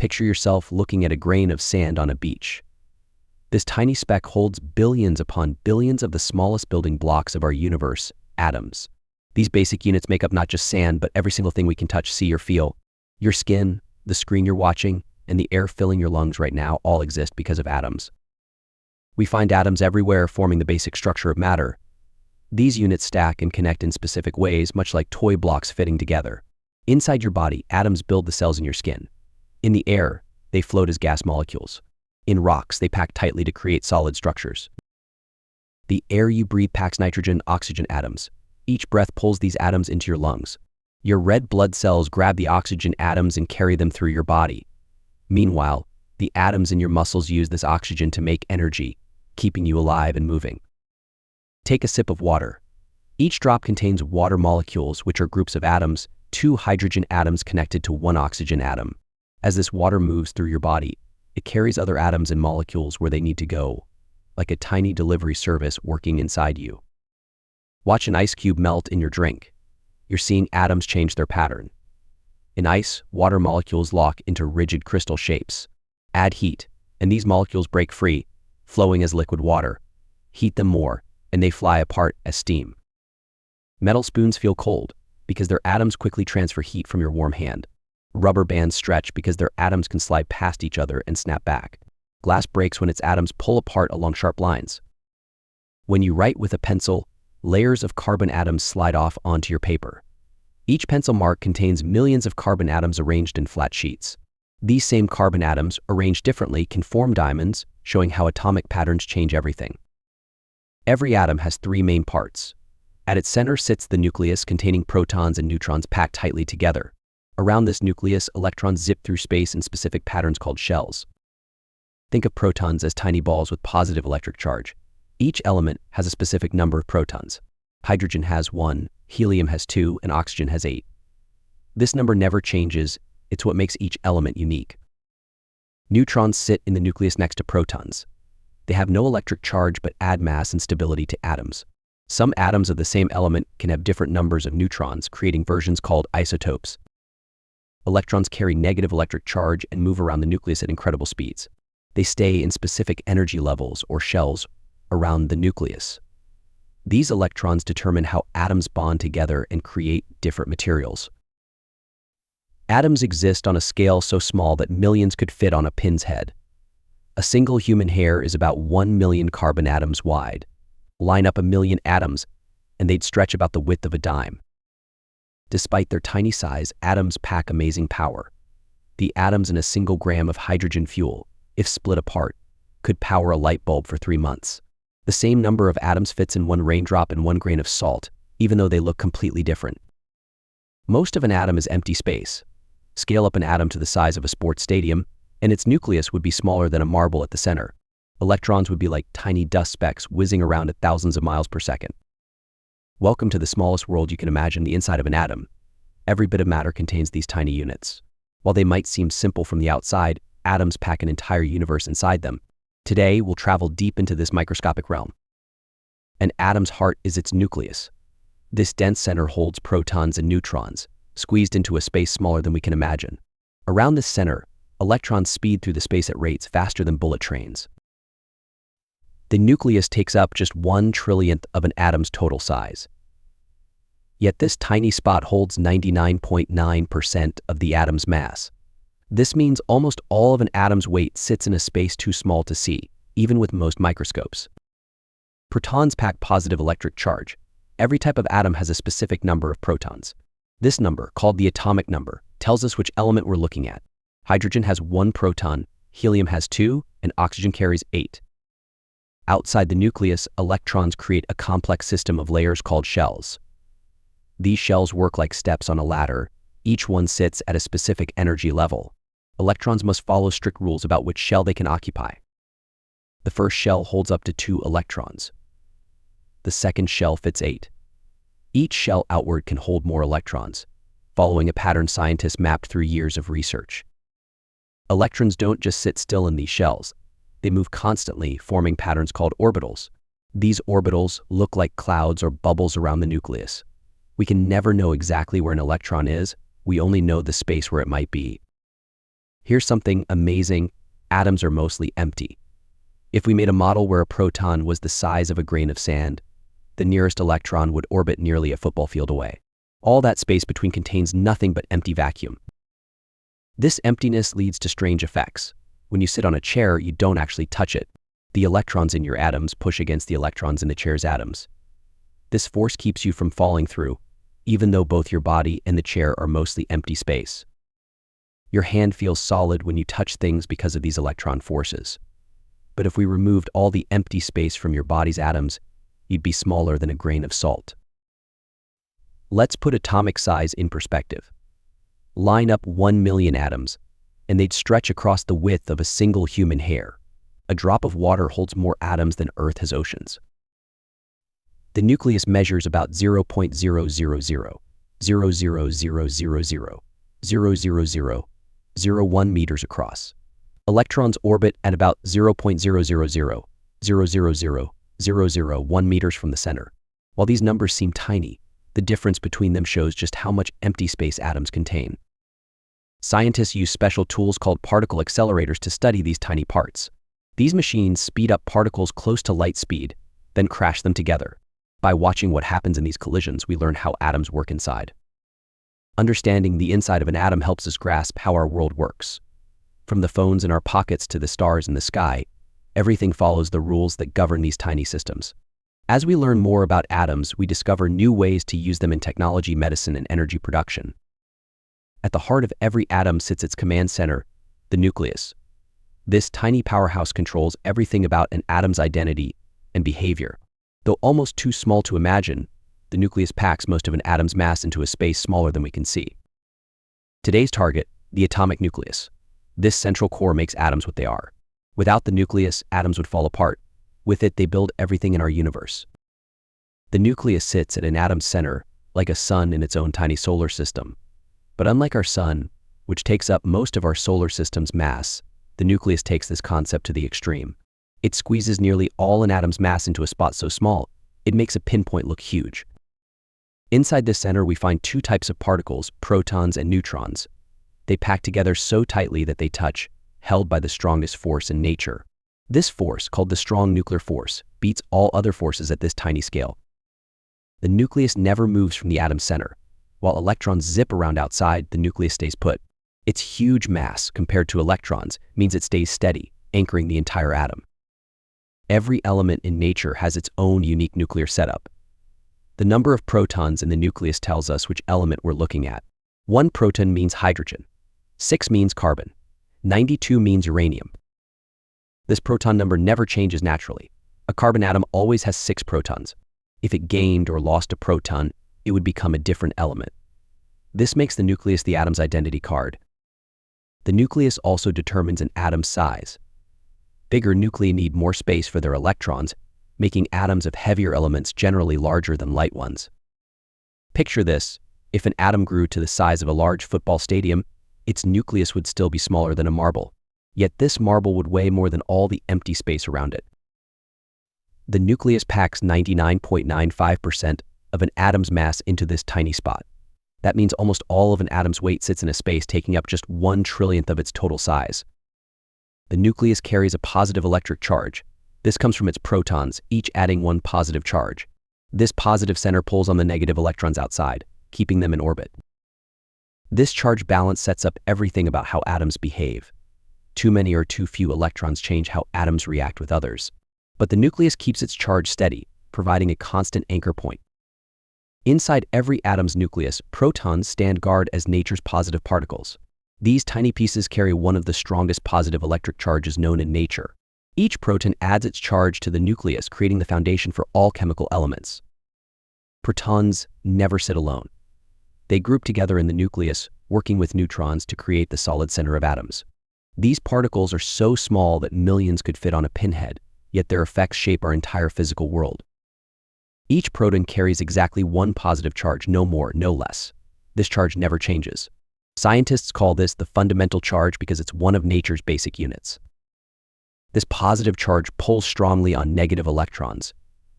Picture yourself looking at a grain of sand on a beach. This tiny speck holds billions upon billions of the smallest building blocks of our universe, atoms. These basic units make up not just sand, but every single thing we can touch, see, or feel. Your skin, the screen you're watching, and the air filling your lungs right now all exist because of atoms. We find atoms everywhere, forming the basic structure of matter. These units stack and connect in specific ways, much like toy blocks fitting together. Inside your body, atoms build the cells in your skin. In the air, they float as gas molecules. In rocks, they pack tightly to create solid structures. The air you breathe packs nitrogen, oxygen atoms. Each breath pulls these atoms into your lungs. Your red blood cells grab the oxygen atoms and carry them through your body. Meanwhile, the atoms in your muscles use this oxygen to make energy, keeping you alive and moving. Take a sip of water. Each drop contains water molecules, which are groups of atoms, 2 hydrogen atoms connected to 1 oxygen atom. As this water moves through your body, it carries other atoms and molecules where they need to go, like a tiny delivery service working inside you. Watch an ice cube melt in your drink. You're seeing atoms change their pattern. In ice, water molecules lock into rigid crystal shapes. Add heat, and these molecules break free, flowing as liquid water. Heat them more, and they fly apart as steam. Metal spoons feel cold because their atoms quickly transfer heat from your warm hand. Rubber bands stretch because their atoms can slide past each other and snap back. Glass breaks when its atoms pull apart along sharp lines. When you write with a pencil, layers of carbon atoms slide off onto your paper. Each pencil mark contains millions of carbon atoms arranged in flat sheets. These same carbon atoms, arranged differently, can form diamonds, showing how atomic patterns change everything. Every atom has 3 main parts. At its center sits the nucleus containing protons and neutrons packed tightly together. Around this nucleus, electrons zip through space in specific patterns called shells. Think of protons as tiny balls with positive electric charge. Each element has a specific number of protons. Hydrogen has 1, helium has 2, and oxygen has 8. This number never changes. It's what makes each element unique. Neutrons sit in the nucleus next to protons. They have no electric charge but add mass and stability to atoms. Some atoms of the same element can have different numbers of neutrons, creating versions called isotopes. Electrons carry negative electric charge and move around the nucleus at incredible speeds. They stay in specific energy levels or shells around the nucleus. These electrons determine how atoms bond together and create different materials. Atoms exist on a scale so small that millions could fit on a pin's head. A single human hair is about 1 million carbon atoms wide. Line up 1 million atoms, and they'd stretch about the width of a dime. Despite their tiny size, atoms pack amazing power. The atoms in a single gram of hydrogen fuel, if split apart, could power a light bulb for 3 months. The same number of atoms fits in 1 raindrop and 1 grain of salt, even though they look completely different. Most of an atom is empty space. Scale up an atom to the size of a sports stadium, and its nucleus would be smaller than a marble at the center. Electrons would be like tiny dust specks whizzing around at thousands of miles per second. Welcome to the smallest world you can imagine, the inside of an atom. Every bit of matter contains these tiny units. While they might seem simple from the outside, atoms pack an entire universe inside them. Today, we'll travel deep into this microscopic realm. An atom's heart is its nucleus. This dense center holds protons and neutrons, squeezed into a space smaller than we can imagine. Around this center, electrons speed through the space at rates faster than bullet trains. The nucleus takes up just 1 trillionth of an atom's total size. Yet this tiny spot holds 99.9% of the atom's mass. This means almost all of an atom's weight sits in a space too small to see, even with most microscopes. Protons pack positive electric charge. Every type of atom has a specific number of protons. This number, called the atomic number, tells us which element we're looking at. Hydrogen has 1 proton, helium has 2, and oxygen carries 8. Outside the nucleus, electrons create a complex system of layers called shells. These shells work like steps on a ladder. Each one sits at a specific energy level. Electrons must follow strict rules about which shell they can occupy. The first shell holds up to 2 electrons. The second shell fits 8. Each shell outward can hold more electrons, following a pattern scientists mapped through years of research. Electrons don't just sit still in these shells. They move constantly, forming patterns called orbitals. These orbitals look like clouds or bubbles around the nucleus. We can never know exactly where an electron is. We only know the space where it might be. Here's something amazing. Atoms are mostly empty. If we made a model where a proton was the size of a grain of sand, the nearest electron would orbit nearly a football field away. All that space between contains nothing but empty vacuum. This emptiness leads to strange effects. When you sit on a chair, you don't actually touch it. The electrons in your atoms push against the electrons in the chair's atoms. This force keeps you from falling through, even though both your body and the chair are mostly empty space. Your hand feels solid when you touch things because of these electron forces. But if we removed all the empty space from your body's atoms, you'd be smaller than a grain of salt. Let's put atomic size in perspective. Line up 1 million atoms, and they'd stretch across the width of a single human hair. A drop of water holds more atoms than Earth has oceans. The nucleus measures about 0.0000000000001 meters across. Electrons orbit at about 0.000000001 meters from the center. While these numbers seem tiny, the difference between them shows just how much empty space atoms contain. Scientists use special tools called particle accelerators to study these tiny parts. These machines speed up particles close to light speed, then crash them together. By watching what happens in these collisions, we learn how atoms work inside. Understanding the inside of an atom helps us grasp how our world works. From the phones in our pockets to the stars in the sky, everything follows the rules that govern these tiny systems. As we learn more about atoms, we discover new ways to use them in technology, medicine, and energy production. At the heart of every atom sits its command center, the nucleus. This tiny powerhouse controls everything about an atom's identity and behavior. Though almost too small to imagine, the nucleus packs most of an atom's mass into a space smaller than we can see. Today's target, the atomic nucleus. This central core makes atoms what they are. Without the nucleus, atoms would fall apart. With it, they build everything in our universe. The nucleus sits at an atom's center, like a sun in its own tiny solar system. But unlike our sun, which takes up most of our solar system's mass, the nucleus takes this concept to the extreme. It squeezes nearly all an atom's mass into a spot so small, it makes a pinpoint look huge. Inside this center, we find two types of particles, protons and neutrons. They pack together so tightly that they touch, held by the strongest force in nature. This force, called the strong nuclear force, beats all other forces at this tiny scale. The nucleus never moves from the atom's center. While electrons zip around outside, the nucleus stays put. Its huge mass, compared to electrons, means it stays steady, anchoring the entire atom. Every element in nature has its own unique nuclear setup. The number of protons in the nucleus tells us which element we're looking at. 1 proton means hydrogen. 6 means carbon. 92 means uranium. This proton number never changes naturally. A carbon atom always has 6 protons. If it gained or lost a proton, it would become a different element. This makes the nucleus the atom's identity card. The nucleus also determines an atom's size. Bigger nuclei need more space for their electrons, making atoms of heavier elements generally larger than light ones. Picture this: if an atom grew to the size of a large football stadium, its nucleus would still be smaller than a marble. Yet this marble would weigh more than all the empty space around it. The nucleus packs 99.95% of an atom's mass into this tiny spot. That means almost all of an atom's weight sits in a space taking up just 1/trillionth of its total size. The nucleus carries a positive electric charge. This comes from its protons, each adding 1 positive charge. This positive center pulls on the negative electrons outside, keeping them in orbit. This charge balance sets up everything about how atoms behave. Too many or too few electrons change how atoms react with others. But the nucleus keeps its charge steady, providing a constant anchor point. Inside every atom's nucleus, protons stand guard as nature's positive particles. These tiny pieces carry one of the strongest positive electric charges known in nature. Each proton adds its charge to the nucleus, creating the foundation for all chemical elements. Protons never sit alone. They group together in the nucleus, working with neutrons to create the solid center of atoms. These particles are so small that millions could fit on a pinhead, yet their effects shape our entire physical world. Each proton carries exactly 1 positive charge, no more, no less. This charge never changes. Scientists call this the fundamental charge because it's one of nature's basic units. This positive charge pulls strongly on negative electrons.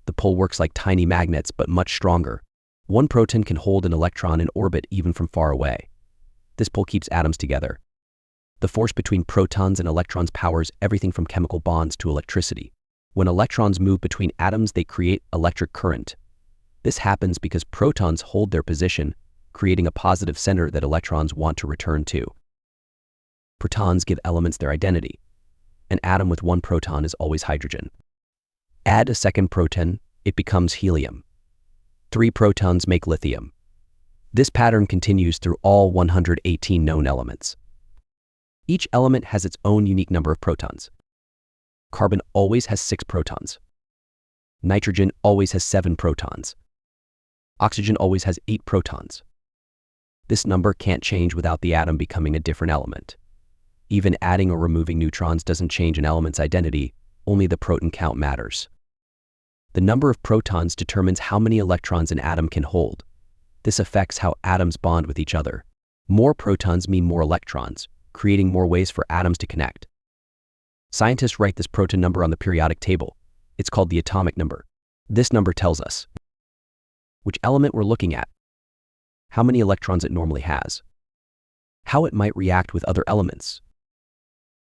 The pull works like tiny magnets, but much stronger. 1 proton can hold an electron in orbit even from far away. This pull keeps atoms together. The force between protons and electrons powers everything from chemical bonds to electricity. When electrons move between atoms, they create electric current. This happens because protons hold their position, creating a positive center that electrons want to return to. Protons give elements their identity. An atom with one proton is always hydrogen. Add a second proton, it becomes helium. 3 protons make lithium. This pattern continues through all 118 known elements. Each element has its own unique number of protons. Carbon always has 6 protons. Nitrogen always has 7 protons. Oxygen always has 8 protons. This number can't change without the atom becoming a different element. Even adding or removing neutrons doesn't change an element's identity, only the proton count matters. The number of protons determines how many electrons an atom can hold. This affects how atoms bond with each other. More protons mean more electrons, creating more ways for atoms to connect. Scientists write this proton number on the periodic table. It's called the atomic number. This number tells us which element we're looking at, how many electrons it normally has, how it might react with other elements,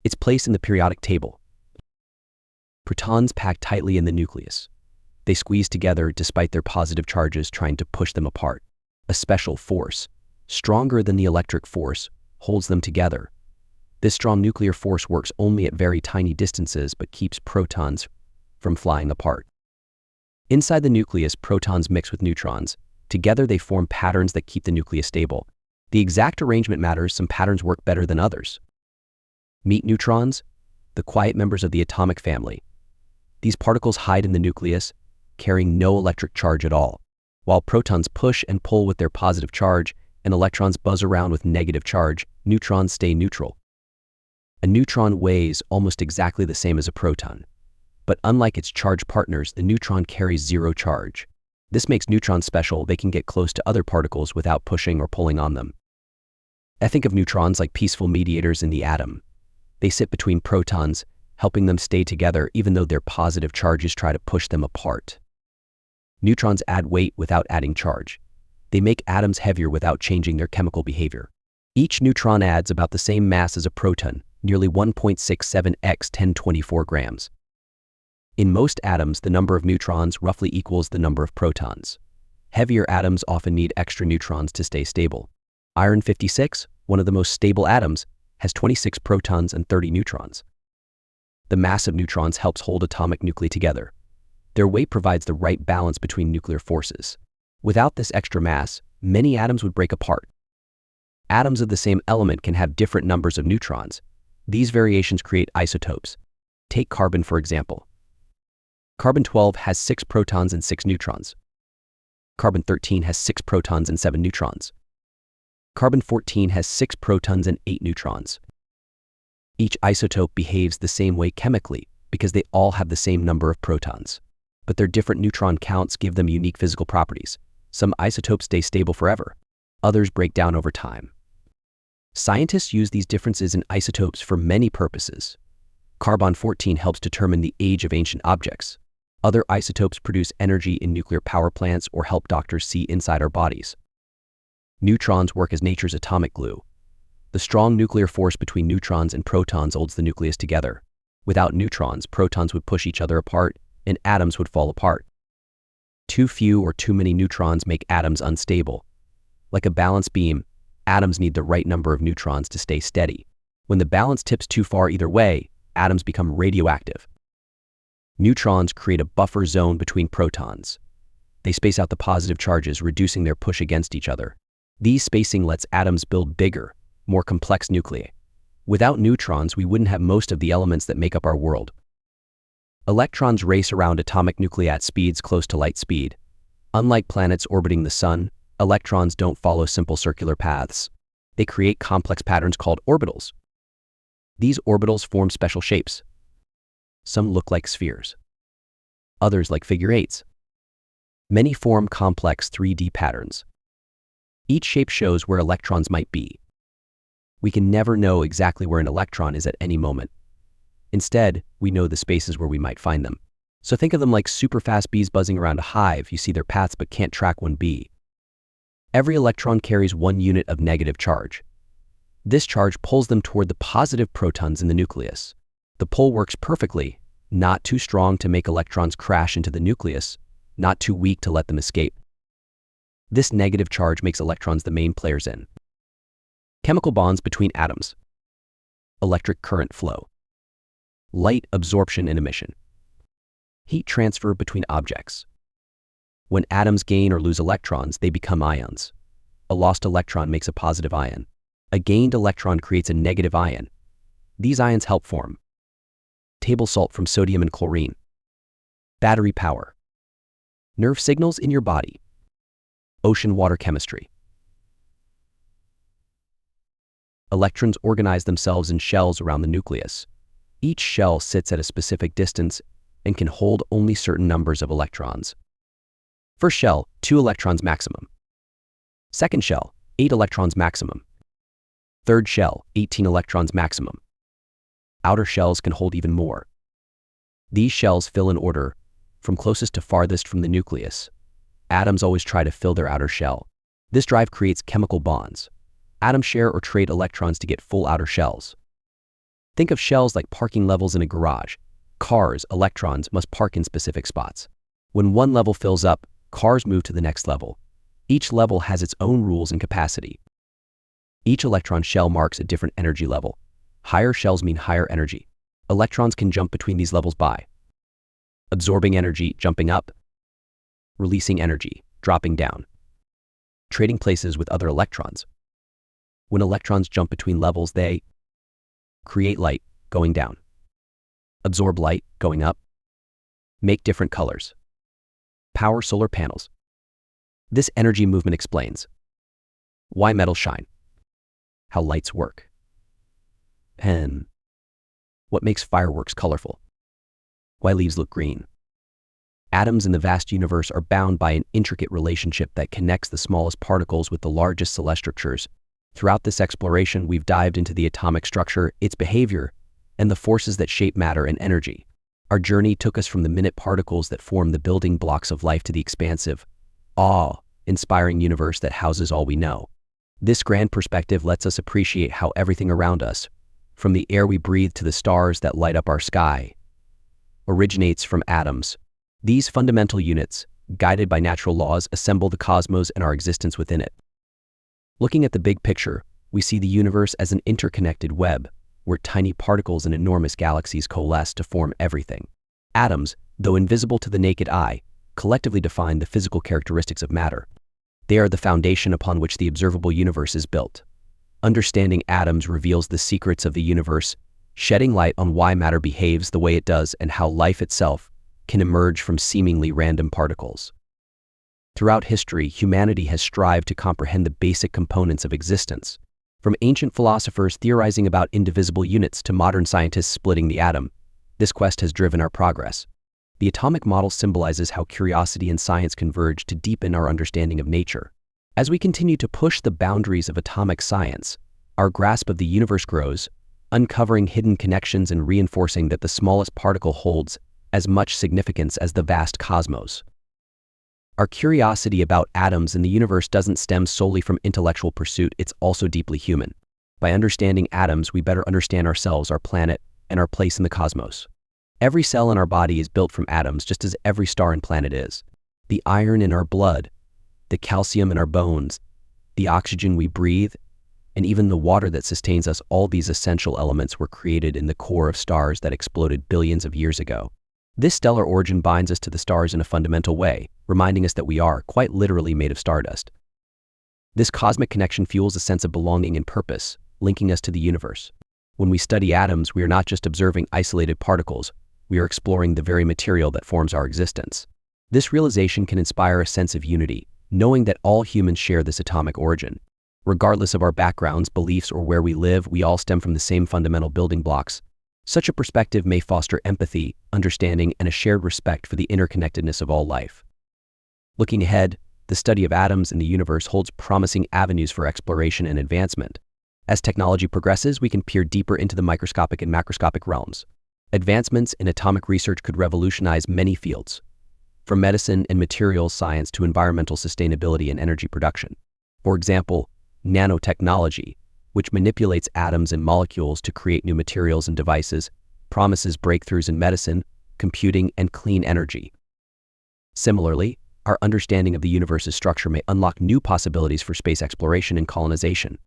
its place in the periodic table. Protons pack tightly in the nucleus. They squeeze together despite their positive charges trying to push them apart. A special force, stronger than the electric force, holds them together. This strong nuclear force works only at very tiny distances but keeps protons from flying apart. Inside the nucleus, protons mix with neutrons. Together they form patterns that keep the nucleus stable. The exact arrangement matters. Some patterns work better than others. Meet neutrons, the quiet members of the atomic family. These particles hide in the nucleus, carrying no electric charge at all. While protons push and pull with their positive charge and electrons buzz around with negative charge, neutrons stay neutral. A neutron weighs almost exactly the same as a proton. But unlike its charged partners, the neutron carries 0 charge. This makes neutrons special. They can get close to other particles without pushing or pulling on them. I think of neutrons like peaceful mediators in the atom. They sit between protons, helping them stay together even though their positive charges try to push them apart. Neutrons add weight without adding charge. They make atoms heavier without changing their chemical behavior. Each neutron adds about the same mass as a proton, nearly 1.67 x 1024 grams. In most atoms, the number of neutrons roughly equals the number of protons. Heavier atoms often need extra neutrons to stay stable. Iron 56, one of the most stable atoms, has 26 protons and 30 neutrons. The mass of neutrons helps hold atomic nuclei together. Their weight provides the right balance between nuclear forces. Without this extra mass, many atoms would break apart. Atoms of the same element can have different numbers of neutrons. These variations create isotopes. Take carbon, for example. Carbon-12 has 6 protons and 6 neutrons. Carbon-13 has 6 protons and 7 neutrons. Carbon-14 has 6 protons and 8 neutrons. Each isotope behaves the same way chemically because they all have the same number of protons. But their different neutron counts give them unique physical properties. Some isotopes stay stable forever. Others break down over time. Scientists use these differences in isotopes for many purposes. Carbon-14 helps determine the age of ancient objects. Other isotopes produce energy in nuclear power plants or help doctors see inside our bodies. Neutrons work as nature's atomic glue. The strong nuclear force between neutrons and protons holds the nucleus together. Without neutrons, protons would push each other apart, and atoms would fall apart. Too few or too many neutrons make atoms unstable. Like a balance beam, atoms need the right number of neutrons to stay steady. When the balance tips too far either way, atoms become radioactive. Neutrons create a buffer zone between protons. They space out the positive charges, reducing their push against each other. These spacing lets atoms build bigger, more complex nuclei. Without neutrons, we wouldn't have most of the elements that make up our world. Electrons race around atomic nuclei at speeds close to light speed. Unlike planets orbiting the sun, electrons don't follow simple circular paths. They create complex patterns called orbitals. These orbitals form special shapes. Some look like spheres. Others like figure eights. Many form complex 3D patterns. Each shape shows where electrons might be. We can never know exactly where an electron is at any moment. Instead, we know the spaces where we might find them. So think of them like super fast bees buzzing around a hive. You see their paths but can't track one bee. Every electron carries 1 unit of negative charge. This charge pulls them toward the positive protons in the nucleus. The pull works perfectly, not too strong to make electrons crash into the nucleus, not too weak to let them escape. This negative charge makes electrons the main players in chemical bonds between atoms, electric current flow, light absorption and emission, heat transfer between objects. When atoms gain or lose electrons, they become ions. A lost electron makes a positive ion. A gained electron creates a negative ion. These ions help form table salt from sodium and chlorine, battery power, nerve signals in your body, ocean water chemistry. Electrons organize themselves in shells around the nucleus. Each shell sits at a specific distance and can hold only certain numbers of electrons. First shell, 2 electrons maximum. Second shell, 8 electrons maximum. Third shell, 18 electrons maximum. Outer shells can hold even more. These shells fill in order, from closest to farthest from the nucleus. Atoms always try to fill their outer shell. This drive creates chemical bonds. Atoms share or trade electrons to get full outer shells. Think of shells like parking levels in a garage. Cars, electrons must park in specific spots. When one level fills up, cars move to the next level. Each level has its own rules and capacity. Each electron shell marks a different energy level. Higher shells mean higher energy. Electrons can jump between these levels by absorbing energy, jumping up, releasing energy, dropping down, trading places with other electrons. When electrons jump between levels, they create light, going down, absorb light, going up, make different colors, power solar panels. This energy movement explains why metals shine, how lights work, and what makes fireworks colorful, why leaves look green. Atoms in the vast universe are bound by an intricate relationship that connects the smallest particles with the largest celestial structures. Throughout this exploration, we've dived into the atomic structure, its behavior, and the forces that shape matter and energy. Our journey took us from the minute particles that form the building blocks of life to the expansive, awe-inspiring universe that houses all we know. This grand perspective lets us appreciate how everything around us, from the air we breathe to the stars that light up our sky, originates from atoms. These fundamental units, guided by natural laws, assemble the cosmos and our existence within it. Looking at the big picture, we see the universe as an interconnected web, where tiny particles and enormous galaxies coalesce to form everything. Atoms, though invisible to the naked eye, collectively define the physical characteristics of matter. They are the foundation upon which the observable universe is built. Understanding atoms reveals the secrets of the universe, shedding light on why matter behaves the way it does and how life itself can emerge from seemingly random particles. Throughout history, humanity has strived to comprehend the basic components of existence. From ancient philosophers theorizing about indivisible units to modern scientists splitting the atom, this quest has driven our progress. The atomic model symbolizes how curiosity and science converge to deepen our understanding of nature. As we continue to push the boundaries of atomic science, our grasp of the universe grows, uncovering hidden connections and reinforcing that the smallest particle holds as much significance as the vast cosmos. Our curiosity about atoms and the universe doesn't stem solely from intellectual pursuit, it's also deeply human. By understanding atoms, we better understand ourselves, our planet, and our place in the cosmos. Every cell in our body is built from atoms, just as every star and planet is. The iron in our blood, the calcium in our bones, the oxygen we breathe, and even the water that sustains us, all these essential elements were created in the core of stars that exploded billions of years ago. This stellar origin binds us to the stars in a fundamental way, reminding us that we are, quite literally, made of stardust. This cosmic connection fuels a sense of belonging and purpose, linking us to the universe. When we study atoms, we are not just observing isolated particles, we are exploring the very material that forms our existence. This realization can inspire a sense of unity, knowing that all humans share this atomic origin. Regardless of our backgrounds, beliefs, or where we live, we all stem from the same fundamental building blocks. Such a perspective may foster empathy, understanding, and a shared respect for the interconnectedness of all life. Looking ahead, the study of atoms in the universe holds promising avenues for exploration and advancement. As technology progresses, we can peer deeper into the microscopic and macroscopic realms. Advancements in atomic research could revolutionize many fields, from medicine and materials science to environmental sustainability and energy production. For example, nanotechnology, which manipulates atoms and molecules to create new materials and devices, promises breakthroughs in medicine, computing, and clean energy. Similarly, our understanding of the universe's structure may unlock new possibilities for space exploration and colonization.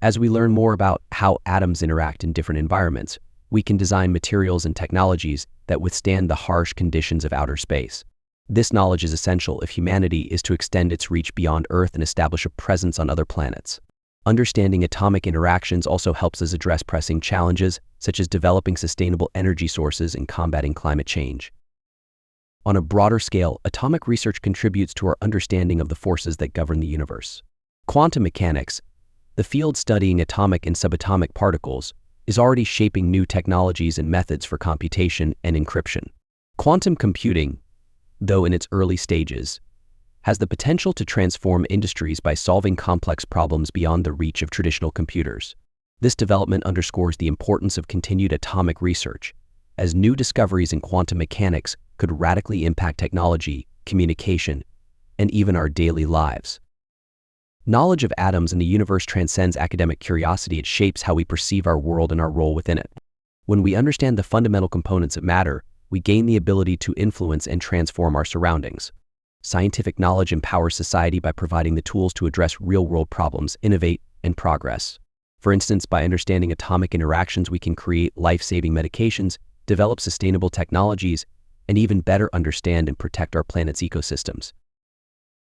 As we learn more about how atoms interact in different environments, we can design materials and technologies that withstand the harsh conditions of outer space. This knowledge is essential if humanity is to extend its reach beyond Earth and establish a presence on other planets. Understanding atomic interactions also helps us address pressing challenges, such as developing sustainable energy sources and combating climate change. On a broader scale, atomic research contributes to our understanding of the forces that govern the universe. Quantum mechanics, the field studying atomic and subatomic particles, is already shaping new technologies and methods for computation and encryption. Quantum computing, though in its early stages, has the potential to transform industries by solving complex problems beyond the reach of traditional computers. This development underscores the importance of continued atomic research, as new discoveries in quantum mechanics could radically impact technology, communication, and even our daily lives. Knowledge of atoms and the universe transcends academic curiosity. It shapes how we perceive our world and our role within it. When we understand the fundamental components of matter, we gain the ability to influence and transform our surroundings. Scientific knowledge empowers society by providing the tools to address real-world problems, innovate, and progress. For instance, by understanding atomic interactions, we can create life-saving medications, develop sustainable technologies, and even better understand and protect our planet's ecosystems.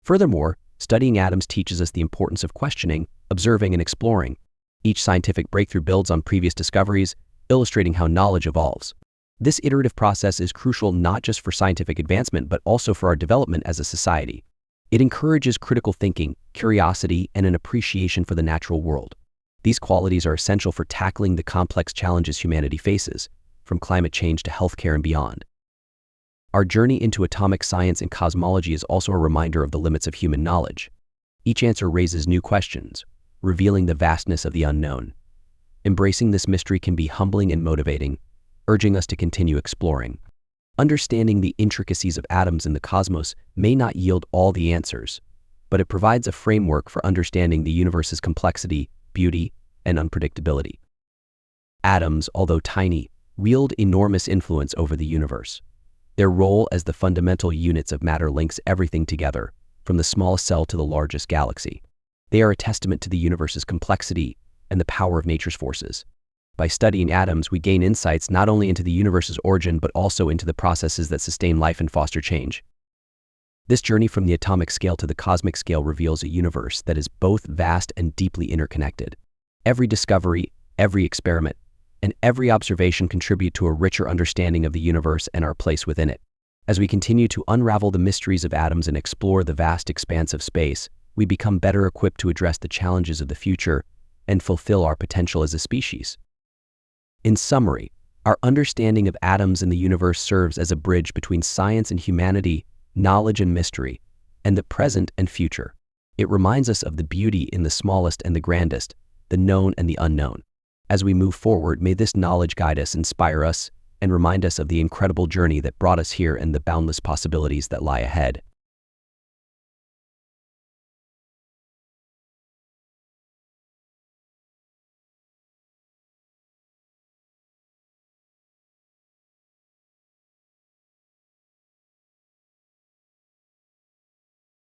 Furthermore, studying atoms teaches us the importance of questioning, observing, and exploring. Each scientific breakthrough builds on previous discoveries, illustrating how knowledge evolves. This iterative process is crucial not just for scientific advancement, but also for our development as a society. It encourages critical thinking, curiosity, and an appreciation for the natural world. These qualities are essential for tackling the complex challenges humanity faces, from climate change to healthcare and beyond. Our journey into atomic science and cosmology is also a reminder of the limits of human knowledge. Each answer raises new questions, revealing the vastness of the unknown. Embracing this mystery can be humbling and motivating, urging us to continue exploring. Understanding the intricacies of atoms in the cosmos may not yield all the answers, but it provides a framework for understanding the universe's complexity, beauty, and unpredictability. Atoms, although tiny, wield enormous influence over the universe. Their role as the fundamental units of matter links everything together, from the smallest cell to the largest galaxy. They are a testament to the universe's complexity and the power of nature's forces. By studying atoms, we gain insights not only into the universe's origin, but also into the processes that sustain life and foster change. This journey from the atomic scale to the cosmic scale reveals a universe that is both vast and deeply interconnected. Every discovery, every experiment, and every observation contribute to a richer understanding of the universe and our place within it. As we continue to unravel the mysteries of atoms and explore the vast expanse of space, we become better equipped to address the challenges of the future and fulfill our potential as a species. In summary, our understanding of atoms in the universe serves as a bridge between science and humanity, knowledge and mystery, and the present and future. It reminds us of the beauty in the smallest and the grandest, the known and the unknown. As we move forward, may this knowledge guide us, inspire us, and remind us of the incredible journey that brought us here and the boundless possibilities that lie ahead.